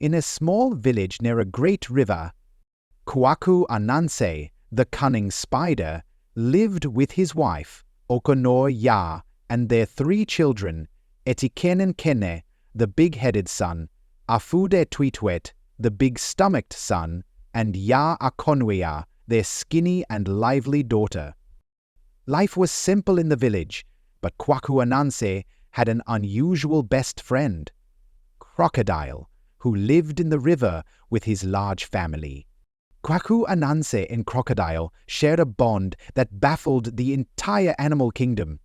In a small village near a great river, Kwaku Ananse, the cunning spider, lived with his wife, Okonor-Ya, and their 3 children, Etikenenkene, the big-headed son, Afude-Tweetwet, the big-stomached son, and Ya-Akonwea, their skinny and lively daughter. Life was simple in the village, but Kwaku Ananse had an unusual best friend, Crocodile, who lived in the river with his large family. Kwaku Ananse and Crocodile shared a bond that baffled the entire animal kingdom.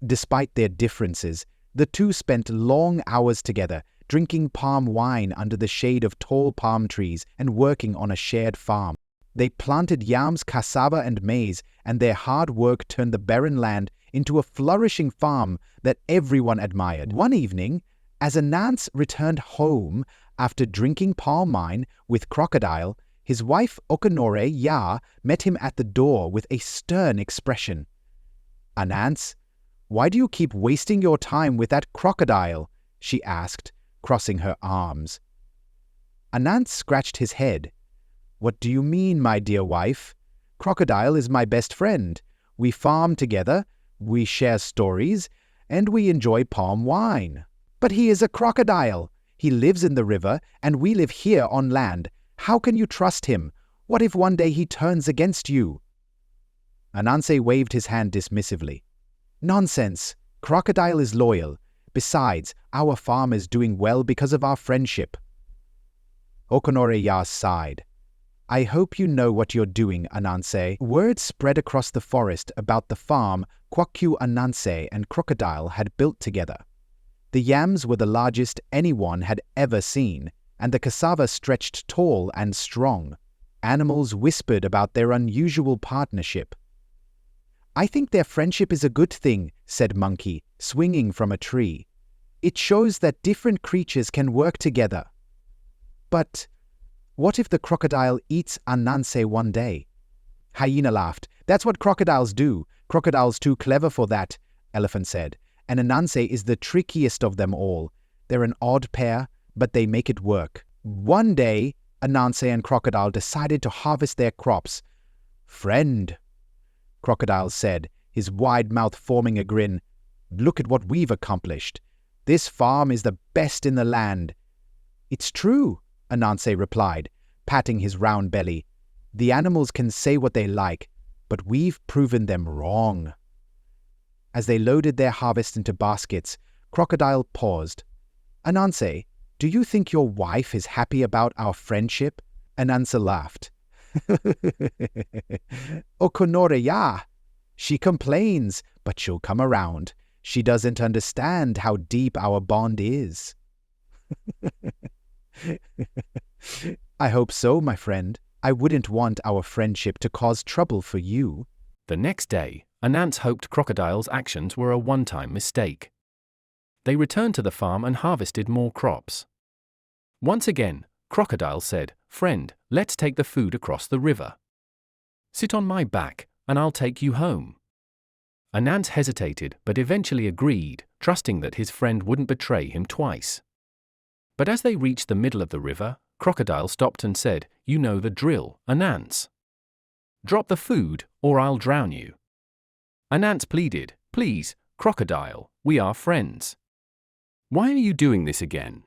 Despite their differences, the two spent long hours together, drinking palm wine under the shade of tall palm trees and working on a shared farm. They planted yams, cassava, and maize, and their hard work turned the barren land into a flourishing farm that everyone admired. One evening, as Ananse returned home after drinking palm wine with Crocodile, his wife Okonor-Ya met him at the door with a stern expression. "Ananse, why do you keep wasting your time with that crocodile?" she asked, crossing her arms. Ananse scratched his head. "What do you mean, my dear wife? Crocodile is my best friend. We farm together, we share stories, and we enjoy palm wine. But he is a crocodile. He lives in the river, and we live here on land. How can you trust him? What if one day he turns against you?" Ananse waved his hand dismissively. "Nonsense. Crocodile is loyal. Besides, our farm is doing well because of our friendship." Okonor-Ya sighed. "I hope you know what you're doing, Ananse." Word spread across the forest about the farm Kwaku Ananse and Crocodile had built together. The yams were the largest anyone had ever seen, and the cassava stretched tall and strong. Animals whispered about their unusual partnership. "I think their friendship is a good thing," said Monkey, swinging from a tree. "It shows that different creatures can work together." "But what if the crocodile eats Ananse one day?" Hyena laughed. "That's what crocodiles do. Crocodile's too clever for that," Elephant said. "And Ananse is the trickiest of them all. They're an odd pair, but they make it work." One day, Ananse and Crocodile decided to harvest their crops. "Friend," Crocodile said, his wide mouth forming a grin, "look at what we've accomplished. This farm is the best in the land." "It's true," Ananse replied, patting his round belly. "The animals can say what they like, but we've proven them wrong." As they loaded their harvest into baskets, Crocodile paused. "Ananse, do you think your wife is happy about our friendship?" Ananse laughed. "Okonor-Ya, she complains, but she'll come around. She doesn't understand how deep our bond is." "I hope so, my friend. I wouldn't want our friendship to cause trouble for you." The next day, Ananse hoped Crocodile's actions were a one-time mistake. They returned to the farm and harvested more crops. Once again, Crocodile said, "Friend, let's take the food across the river. Sit on my back, and I'll take you home." Ananse hesitated but eventually agreed, trusting that his friend wouldn't betray him twice. But as they reached the middle of the river, Crocodile stopped and said, "You know the drill, Ananse. Drop the food, or I'll drown you." Ananse pleaded, "Please, Crocodile, we are friends. Why are you doing this again?"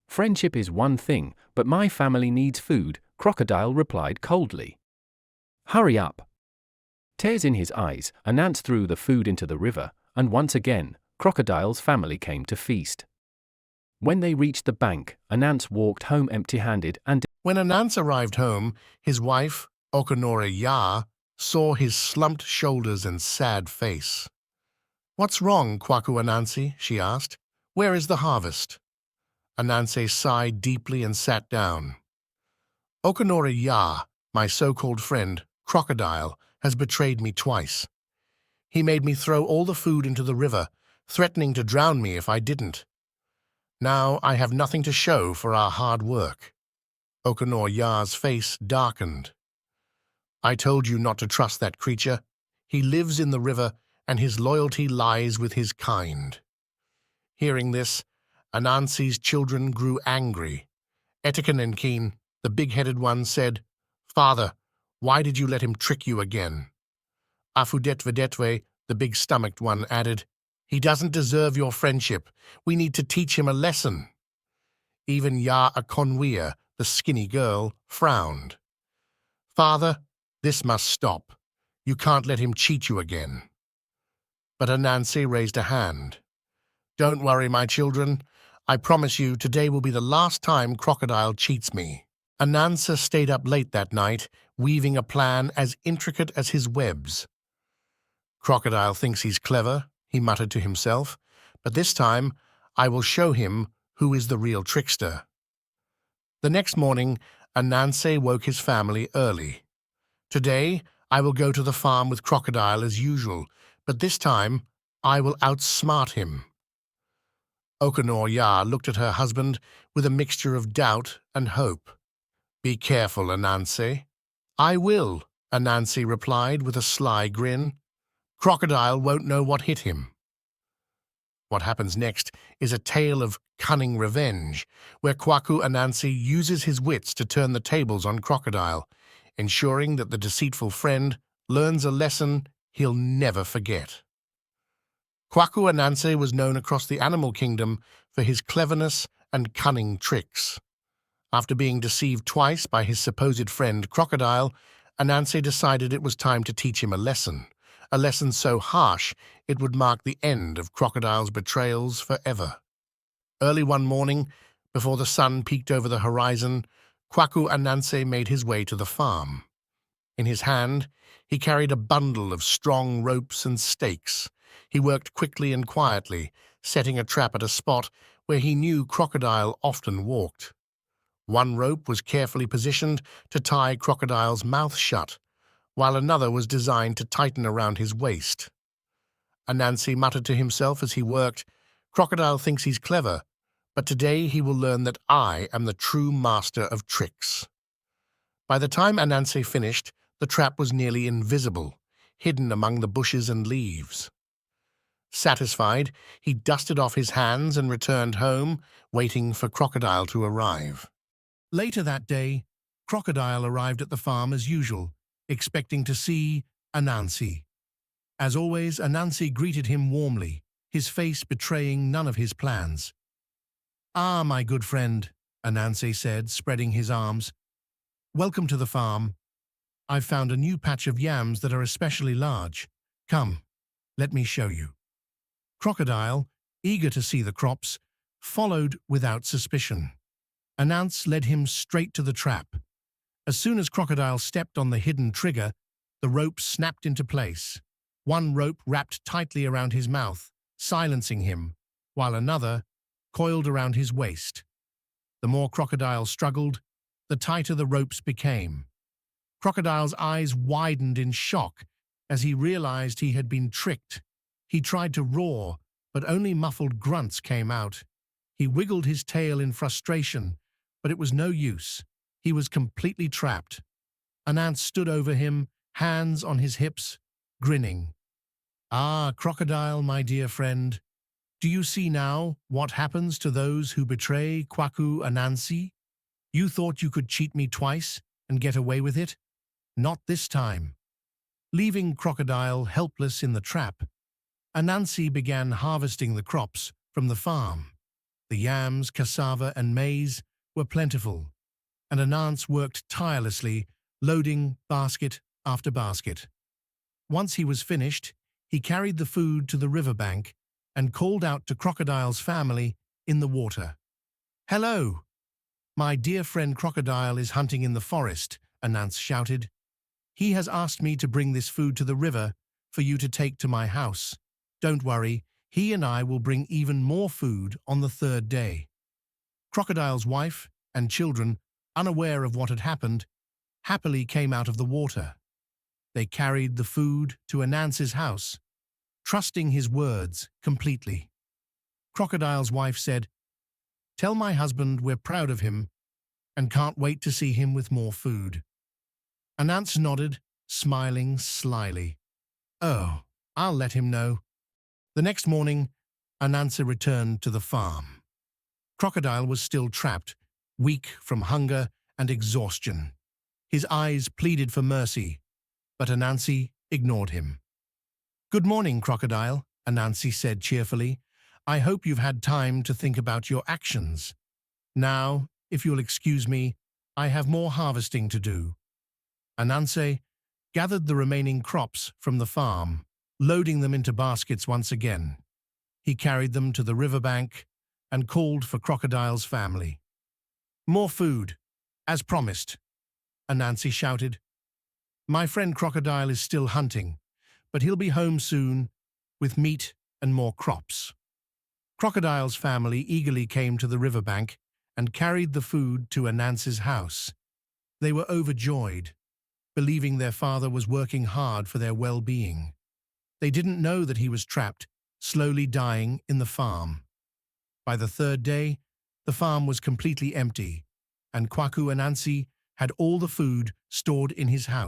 "Friendship is one thing, but my family needs food," Crocodile replied coldly. "Hurry up." Tears in his eyes, Ananse threw the food into the river, and once again, Crocodile's family came to feast. When they reached the bank, Ananse walked home empty-handed and... When Ananse arrived home, his wife, Okonor-Ya, saw his slumped shoulders and sad face. "What's wrong, Kwaku Ananse?" she asked. "Where is the harvest?" Ananse sighed deeply and sat down. "Okonor-Ya, my so-called friend, Crocodile, has betrayed me twice. He made me throw all the food into the river, threatening to drown me if I didn't. Now I have nothing to show for our hard work." Okonor-Ya's face darkened. "I told you not to trust that creature. He lives in the river, and his loyalty lies with his kind." Hearing this, Ananse's children grew angry. Akan, the big-headed one, said, "Father, why did you let him trick you again?" Afudetvedetwe, the big-stomached one, added, "He doesn't deserve your friendship. We need to teach him a lesson." Even Ya Akonwea, the skinny girl, frowned. "Father, this must stop. You can't let him cheat you again." But Ananse raised a hand. "Don't worry, my children. I promise you today will be the last time Crocodile cheats me." Ananse stayed up late that night, weaving a plan as intricate as his webs. "Crocodile thinks he's clever," he muttered to himself, "but this time I will show him who is the real trickster." The next morning, Ananse woke his family early. "Today I will go to the farm with Crocodile as usual, but this time I will outsmart him." Okonor-Ya looked at her husband with a mixture of doubt and hope. "Be careful, Ananse." "I will," Ananse replied with a sly grin. "Crocodile won't know what hit him." What happens next is a tale of cunning revenge, where Kwaku Ananse uses his wits to turn the tables on Crocodile, ensuring that the deceitful friend learns a lesson he'll never forget. Kwaku Ananse was known across the animal kingdom for his cleverness and cunning tricks. After being deceived twice by his supposed friend Crocodile, Ananse decided it was time to teach him a lesson so harsh it would mark the end of Crocodile's betrayals forever. Early one morning, before the sun peeked over the horizon, Kwaku Ananse made his way to the farm. In his hand, he carried a bundle of strong ropes and stakes. He worked quickly and quietly, setting a trap at a spot where he knew Crocodile often walked. One rope was carefully positioned to tie Crocodile's mouth shut, while another was designed to tighten around his waist. Ananse muttered to himself as he worked, "Crocodile thinks he's clever, but today he will learn that I am the true master of tricks." By the time Ananse finished, the trap was nearly invisible, hidden among the bushes and leaves. Satisfied, he dusted off his hands and returned home, waiting for Crocodile to arrive. Later that day, Crocodile arrived at the farm as usual, expecting to see Ananse. As always, Ananse greeted him warmly, his face betraying none of his plans. "Ah, my good friend," Ananse said, spreading his arms. "Welcome to the farm. I've found a new patch of yams that are especially large. Come, let me show you." Crocodile, eager to see the crops, followed without suspicion. Ananse led him straight to the trap. As soon as Crocodile stepped on the hidden trigger, the rope snapped into place. One rope wrapped tightly around his mouth, silencing him, while another coiled around his waist. The more Crocodile struggled, the tighter the ropes became. Crocodile's eyes widened in shock as he realized he had been tricked. He tried to roar, but only muffled grunts came out. He wiggled his tail in frustration, but it was no use. He was completely trapped. Ananse stood over him, hands on his hips, grinning. "Ah, Crocodile, my dear friend, do you see now what happens to those who betray Kwaku Ananse? You thought you could cheat me twice and get away with it? Not this time." Leaving Crocodile helpless in the trap, Ananse began harvesting the crops from the farm. The yams, cassava, and maize were plentiful, and Ananse worked tirelessly, loading basket after basket. Once he was finished, he carried the food to the riverbank and called out to Crocodile's family in the water. "Hello! My dear friend Crocodile is hunting in the forest," Ananse shouted. "He has asked me to bring this food to the river for you to take to my house. Don't worry, he and I will bring even more food on the third day." Crocodile's wife and children, unaware of what had happened, happily came out of the water. They carried the food to Ananse's house, trusting his words completely. Crocodile's wife said, "Tell my husband we're proud of him and can't wait to see him with more food." Ananse nodded, smiling slyly. "Oh, I'll let him know." The next morning, Ananse returned to the farm. Crocodile was still trapped, weak from hunger and exhaustion. His eyes pleaded for mercy, but Ananse ignored him. "Good morning, Crocodile," Ananse said cheerfully. "I hope you've had time to think about your actions. Now, if you'll excuse me, I have more harvesting to do." Ananse gathered the remaining crops from the farm, loading them into baskets once again. He carried them to the riverbank and called for Crocodile's family. "More food, as promised," Ananse shouted. "My friend Crocodile is still hunting, but he'll be home soon with meat and more crops." Crocodile's family eagerly came to the riverbank and carried the food to Ananse's house. They were overjoyed, believing their father was working hard for their well-being. They didn't know that he was trapped, slowly dying in the farm. By the third day, the farm was completely empty, and Kwaku Ananse had all the food stored in his house.